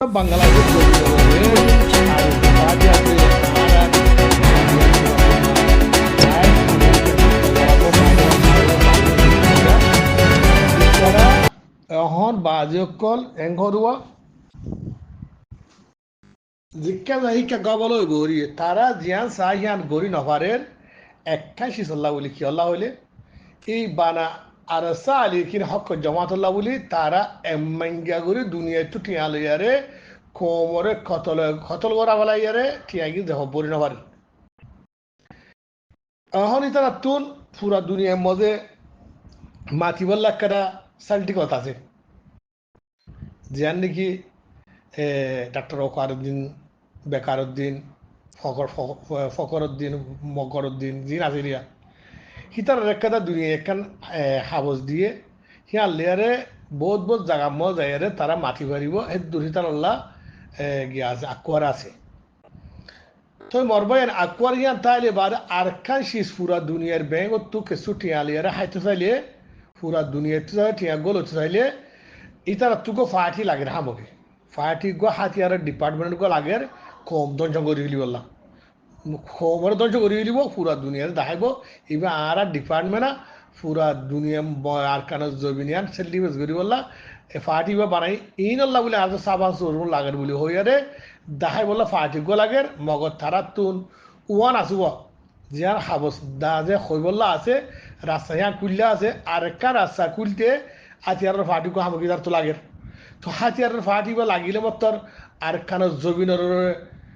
বাংলাদেশ এখন বাজকল এংঘরুয়া জিজ্ঞা শিক্ষা গবল গরি তারা জিয়ান সাহিয়ান গরি নভারের একখান শিসল্লাহ বলি কি আল্লাহ হইলে এই বানা আর সালি কিন হক জমাতুল্লাহ বলি তারা এমাঙ্গা গরি দুনিয়া তো টিয়া লইয়ারে কোমরে খতল করা বলা ইয়ারে টিয়া গিয়ে দেহ বরি নভার এখন তারা তুন পুরা দুনিয়ার মধ্যে মাতিবল্লা কারা সালটি কথা আছে জিয়ান নাকি ডাক্তার ওকারুদ্দিন বেকারুদ্দিন ফকরুদ্দিন মকরুদ্দিন জিন আজিরিয়া হিতার রেখাদা দুনিয়া একখান হাবস দিয়ে হিয়া লেয়ারে বহুত বহুত জাগা যাইয়ারে তারা মাতি পারিব এই দুর্হিতার আল্লাহ গিয়া আছে আকুয়ার আছে তো মরবাইন আকুয়ার হিয়ান তাইলে বাদ আরখান শীষ পুরা দুনিয়ার ব্যাংক তো কিছু টিয়া লিয়ারে হাইতে চাইলে পুরা দুনিয়ার টিয়া গোল হতে চাইলে ইতারা তুকো ফাটি লাগে হামকে ফাটি গো হাতিয়ার ডিপার্টমেন্ট গো লাগে কম ধ্বংস করে ফেলি বললাম খবর ধ্বংস করে ফেলিব পুরা দুনিয়ার দেখাইব এবার আর ডিপার্টমেন্ট পুরা দুনিয়া আর কান জবিনিয়ান সেলিব্রেট করি বললা ফাটি বা বানাই ইন আল্লাহ বলে আজ সাবান সরুন লাগের বলে হইয়ারে দেখাই বললা ফাটি গো লাগের মগর তারা তুন ওয়ান আসুব যে আর হাবস দা যে হইবল্লা আছে রাস্তা ইয়া কুললে আছে আর একটা রাস্তা কুলতে হাতিয়ারের ফাটি গো হামকিদার তো লাগের তো হাতিয়ারের ফাটি বা লাগিলে মতর আর কান জবিনের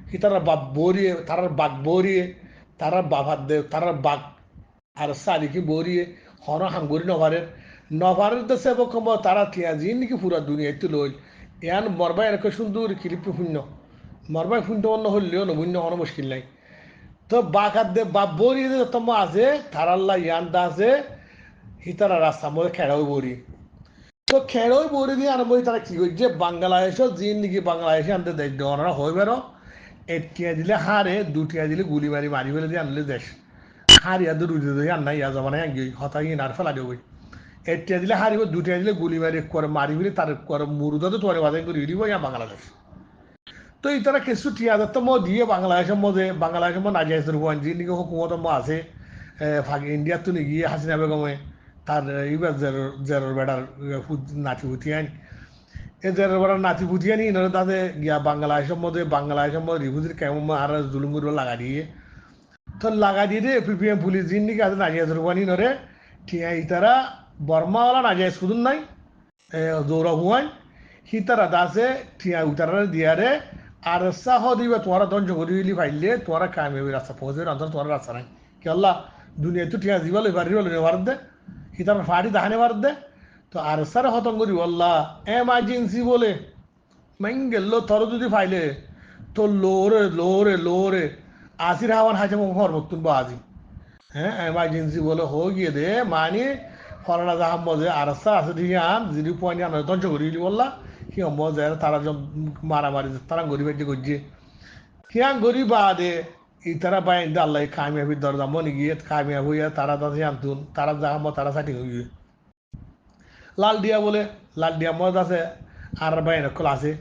কি তারা বাপ বরিয়ে তারার বাঘ বরিয়ে তারার বাভার দে তারার বাঘ আর সালিকি বরিয়ে হন হাঙ্গুরি নভারের দেশে বকম তারা টিয়া জিন নাকি পুরা দুনিয়াতে লইল ইয়ান মরবাই এরকম সুন্দর কিলিপি শূন্য মরবাই শূন্য অন্য হইলেও নমূন্য কোনো মুশকিল নাই তো বাঘ হাত দে বাপ বরিয়ে যে যত আছে তারাল্লা ইয়ান দা আছে হিতারা রাস্তার মধ্যে খেড়াও বরি তো খেড়াও বরি দিয়ে আরম্ভ তারা কি করছে বাংলাদেশও জিন নাকি বাংলাদেশে আনতে দায়িত্ব ওনারা হইবেরও একটিয়া দিলে হারে দুটিয়া দিলে গুলি মারি ফেলে দিয়ে আনলে দেশ হারিয়া দু রুজি দিয়ে আন নাই জমানায় গিয়ে হতাই নার ফেলা দেব একটিয়া দিলে হারিব দুটিয়া দিলে গুলি করে মারি ফেলে তার করে মুরুদাতে তোমার বাজাই করে দিব ইয়া বাংলাদেশ তো এই তারা কিছু টিয়া যাতে মো দিয়ে বাংলাদেশের মধ্যে নাজাইজের হুয়ান যে নাকি হুকুমত আছে ইন্ডিয়ার তো নিয়ে গিয়ে হাসিনা বেগমে তার এইবার জেরোর বেড়ার নাতি ফুটি আইন এদের বড় নাতি বুঝিয়ে নি তাদের গিয়া বাংলাদেশের মধ্যে রিভুজির কেমন আর জুলুম করে লাগা দিয়ে তো লাগা দিয়ে দে পিপিএম পুলিশ জিন নাকি আছে নাজিয়া জরবানি নরে ঠিয়া ইতারা বর্মাওয়ালা নাজিয়া শুধু নাই জৌরা হুয়াই হিতারা দাসে ঠিয়া উতারা দিয়ারে আর সাহ দিবে তোমারা ধ্বংস করে দিলি ফাইলে তোমারা কামিয়াবি রাস্তা পৌঁছে অন্তর তোমার রাস্তা নাই কি আল্লাহ দুনিয়া তো ঠিয়া জীবাল ভারত দে হিতারা ফাড়ি দাহানে ভারত দে তো আর সারা হতন করি আল্লাহ এমার্জেন্সি বলে গেল তোর যদি ফাইলে তো লোরে আসির হাওয়ান হাজে ঘর মতুন আজি হ্যাঁ এমার্জেন্সি বলে হয়ে গিয়ে দে মানে ফরানা জাহাম মজে আর আছে দিয়ে আন 0.9 ধ্বংস করি বললা কি মজে তারা মারামারি তারা গরিব করছে কিয়ান গরিব দে ইতারা বাইন দে আল্লাহ কামিয়াবির দরজা মনে গিয়ে কামিয়াব হইয়া তারা তাদের আনতুন তারা জাহাম তারা সাটি হইয়ে লাল দিয়া মদ আছে আর বাইন কল আছে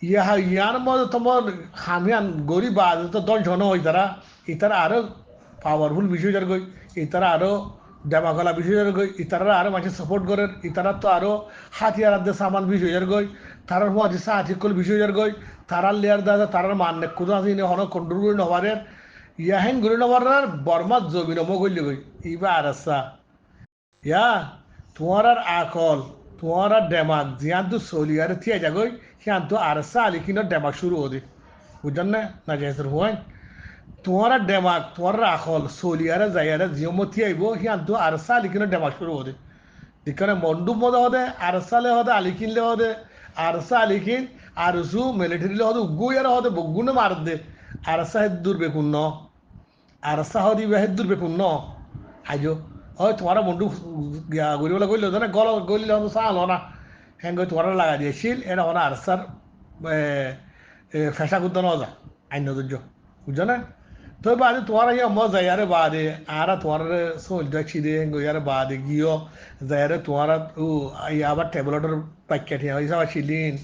ইয়ার মধ্যে তোমার হামিয়ান গরিব আছে তো 10 জন হই তারা ইতারা আরো পাওয়ারফুল বিষয় যার গই ইতারা আরো দেমাগলা বিষয় যার গই ইতারা আরো মানুষ সাপোর্ট করে ইতারা তো আরো হাতিয়ার দে সামান বিষয় যার গই তারার মধ্যে সাহায্য বিষয় যার গই তারার লেয়ার দাদা তারার মান কোথা আছে হন কন্ট্রোল করে নবারের ইয়াহেন করে নবারের বর্মাত জমিন মগল্য গই ইবা আর আসা ইয়া তোমার আর আকল তোমার আর ডেমাক জিয়ান তো সলিয়ার থিয়া যাগই সিয়ান তো আর সালি কিনা ডেমাক শুরু হতে বুঝছেন না যাইসর হুয়াইন তোমার আর ডেমাক তোমার আকল সলিয়ারে যাইয়ারে জিয়ম থিয়াইব সিয়ান তো আর সালি কিনা ডেমাক শুরু হতে যেখানে মন্ডুপ মধ্যে হতে আর সালে হতে আলিকিনলে হতে আর সা আলিকিন আর সু মিলিটারিলে হতে উগুয়ারে হতে বগুনে মার দে আর সা হেদুর বেকুন ন আর সা হদি হেদুর বেকুন ন আইজো হয় তোমার বন্ধু গরিবলা গইল না গলিলে হতো চাল না হ্যাঁ তোমার লাগা দিয়েছিল এটা হনা আর স্যার ফেসা করতে না যা আইন ধৈর্য বুঝছো না তো বাদে তোমার ইয়া মজা ইয়ারে বাদে আর তোমার সোলটা ছিদে ইয়ারে বাদে গিয়েও যাইরে তোমার আবার টেবলেটের প্যাকেট হিসাবে ছিলিন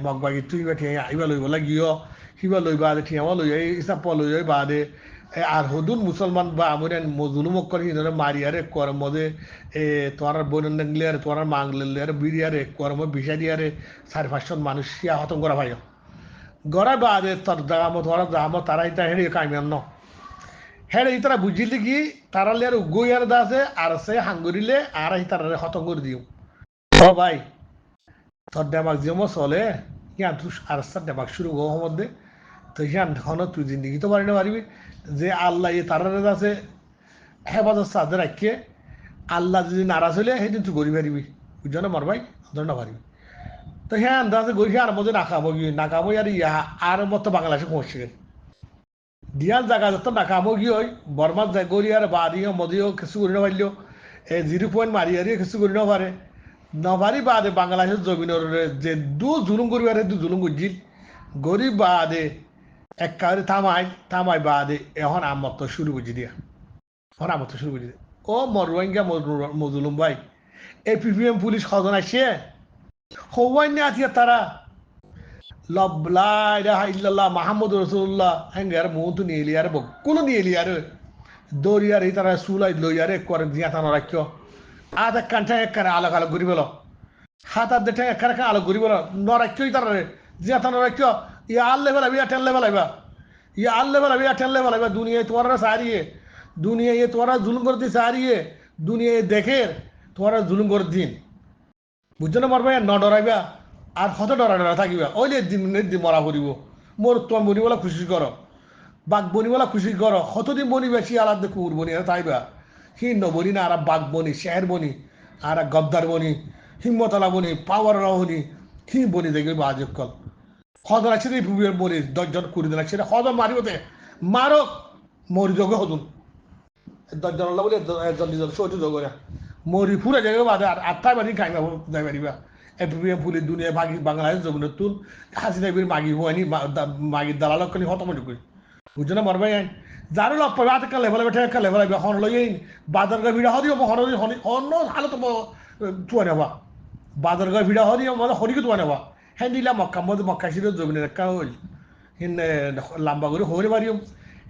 মগবাগি তুই বা ঠিয়া ইবা লইব লাগিও সিবা লইবা দে ঠিয়াও লই ইসাপ লই বাদে আর হদুন মুসলমান বা আমরেন মজলুমক করে হিনরে মারিয়ারে করমদে তোর বোন নেগলিয়ারে তোর মাংলিয়ারে বিরিয়ারে করম বিষাদিয়ারে 4-5 মানুষ সিয়া হতম করা ভাইও গড়া বাদে তোর দাম তারা ইতা হেড়ে কামিয়ান ন হেড়ে ইতারা বুঝিলি কি তারা লিয়ার উগইয়ার দাসে আর সে হাঙ্গুরিলে আর ইতারা হতম করে দিও ও ভাই তোর ডেমাক যেমন চলে ইয়ান তুই আর ডেমাক শুরু গো মধ্যে তো ইয়ান হন তুই জিন্দিগি তো পারি না পারবি যে আল্লাহ এই তারারে আছে হেফাজত সাথে রাখিয়ে আল্লাহ যদি নারাজ হলে সেদিন তুই গড়ি পারিবি বুঝছো না মার ভাই ধর না পারিবি তো হ্যাঁ আন্দাজে গড়ি আর মধ্যে নাকামো আর ইয়া আর মতো বাংলাদেশে পৌঁছে গেল দিয়াল জায়গা যত নাকামো গিয়ে ওই বর্মার গড়ি আর বাদিও মদিও কিছু করি না পারলেও 0 মারি আর কিছু করি না পারে নভারি বাদে বাংলাদেশের জমিনের যে জুলুম করি আর জুলুম করছিল গরিব বাদে একেবারে থামাই বাদে এখন আমত শুরু করছি দিয়া এখন আমত শুরু করছি ও মরুয়াঙ্গা মজলুম ভাই APPM পুলিশ সজন আসছে হওয়াইনি আছে তারা লবলা ইল্লাল্লাহ মাহমুদ রসুল্লাহ হ্যাঙ্গার মুহূর্ত নিয়ে এলি আর বকুলো নিয়ে এলি আর দৌড়িয়ার এই তারা সুলাই লইয়ারে করে দিয়া থানো রাখিও আধ এক কান্ঠা একখানে আলোক আলোক ঘুরি বলো হাত হাত দেখে একখানে আলোক ঘুরি বলো নরাখিও তারা জিয়া থানো রাখিও ইয়া আল্লে বেলাবি টেন লেভেল আইবা ইয়া আল্লে বেলাবি টেন লেভেল আইবা দুনিয়ায় তোমারা সারিয়ে দুনিয়ায় তোমারা জুলুম করতে সারিয়ে দুনিয়ায় দেখে তোমারা জুলুম করে দিন বুঝছো না মারবা ন ডরাইবা আর কত ডরা থাকিবা ওই দিন মরা পড়িব মোর তোমার বনিবলা খুশি করো বাঘ বনিবলা খুশি করো কতদিন বনি বেশি আলাদা কুকুর বনি আর তাইবা হিন্ন বনি না আর বাঘ বনি শের বনি আর গদ্দার বনি হিম্মতলা বনি পাওয়ার বনি হি বনি দেখবে বাজক কল হদ রাখছে পুবিয়ার বনি 10 জন 20 জন রাখছে হদ মারিবতে মারক মরি যোগ হদুন 10 জন বলে 1 জন 2 জন 6 যোগ করে মরি পুরা জায়গা বাদে আর 8টা বাড়ি খাইবা যাই পারিবা APPM পুলিশ দুনিয়া ভাগি বাংলাদেশ জমিনের তুল হাসিনা বির মাগি হয়নি মাগির দালালক খালি হতমটি করি বুঝছো না মরবাই আইন যারও লগ পাবে আটকা লেভেল বেঠে একটা লেভেল আইবে হন লই বাজারগাঁ ভিড়া হদিও হন অন্য হালত তুয়া নেবা বাজারগাঁ ভিড়া হদিও মানে হরিকে তুয়া নেবা হ্যাঁ দিলা মক্কা ছিল জমিনের একটা হইল হিন লাম্বা করে হরে বাড়িও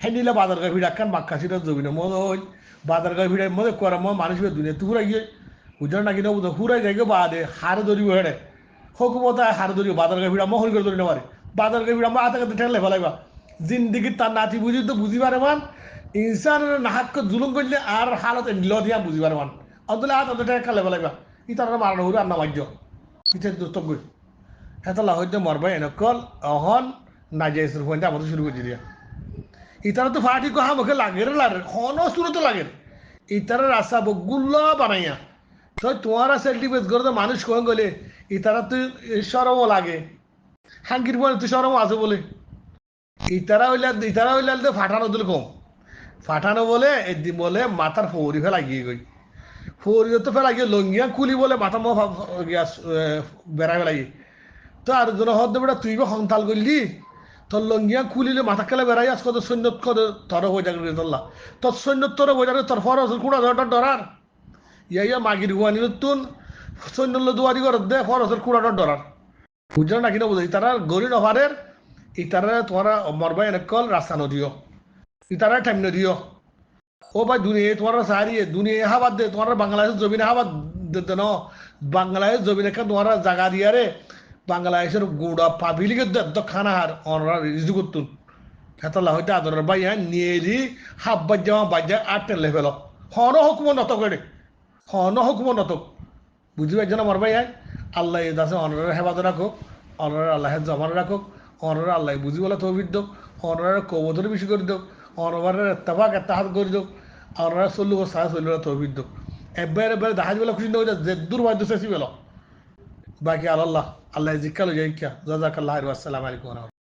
হ্যাঁ দিলা বাজারগাঁ ভিড়া কান মক্কা ছিল জমিনের মনে হইল বাজারগাঁ ভিড়ার মধ্যে করা মানুষ দুনিয়া তুরা গিয়ে বুঝলো না কিনা বুঝো হুরাই যাইগে বাদে হারে ধরিব হেড়ে হকুমত হারে ধরিব বাজারগাঁ ভিড়া মহল করে ধরি না পারে বাজারগাঁ ভিড়া আতা কাতে ঠেলে ফেলাইবা জিন্দিগি তার নাতি বুঝি তো বুঝিবারে মান ইনসানের নাহাক জুলুম করলে আর হালত ল দিয়া বুঝিবারে মান অন্তলে হাত অত ঠেলে খেলে ফেলাইবা ই তারা মারানো হুরে আর নামাজ্য পিছের দুর্তক করি হেতলা হইতে মরবাই এনেকল অহন নাজাইসের পয়েন্টে আমাদের শুরু করে দিয়া ইতারা তো ফাটি কহা মুখে লাগে খন শুরু তো লাগে ইতারা রাস্তা বগুল্ল বানাইয়া তো তোমারা সেলটিভেট করে তো মানুষ কখন গেলে ইতারা তো সরমও লাগে হাঙ্কির বলে তুই সরম আছে বলে ইতারা হইলে তো ফাটানো দিল কম ফাটানো বলে বলে মাথার ফৌরি ফেলা গিয়ে গই ফৌরি তো ফেলা গিয়ে লঙ্গিয়া কুলি বলে মাথা বেড়া ফেলা গিয়ে তো আর জন হদ বেটা তুই বা সন্তাল করলি তোর লঙ্গিয়া খুলিলে মাথা খেলে বেড়াই আস কত সৈন্যত কত তর বই যাকে তোল্লা তোর সৈন্যত তোর বই যাকে তোর ফরস কুড়া ধরটা ডরার ইয়া মাগির গুয়া নিল তুন সৈন্য দুয়ারি করে দে ফরসের কুড়াটা ডরার বুঝলো না কিনা বুঝো তারা গরি নভারের ইতারা তোমারা মরবাই এনেকল রাস্তা নদিও ইতারা টাইম নদিও ও ভাই দুনিয়া তোমারা সারিয়ে দুনিয়া হাবাদ দে তোমার বাংলাদেশের জমিনে হাবাদ দিতে ন বাংলাদেশ জমিনে তোমারা জায়গা দিয়ারে বাংলাদেশের গুড়া পাবিলিকে খানা হার অনরা রিজু করতুন হেতলা হইতে আদরের ভাই হ্যাঁ নিয়ে হাব বাজ্যা বাজ্যা 8 লেভেল হন হুকুম নত করে হন হুকুম নত বুঝি পাইছ না মরবাই হ্যাঁ আল্লাহ দাসে অনরের হেফাজত রাখুক অনরের আল্লাহের জমান রাখুক অনরের আল্লাহ বুঝি বলে তহবিদ দোক অনরের কবতর বেশি করে দোক অনরের এত্তাফাক এত্তাহাত করে দোক অনরের চল্লু সাহা চল্লু তহবিদ দোক এবারে দাহাজ বেলা খুশি নয় যে দুর্ভাগ্য শেষি বেল বাকি আল্লাহ জিজ্ঞালো যাই জাজাকাল্লাহ আসসালামু আলাইকুম।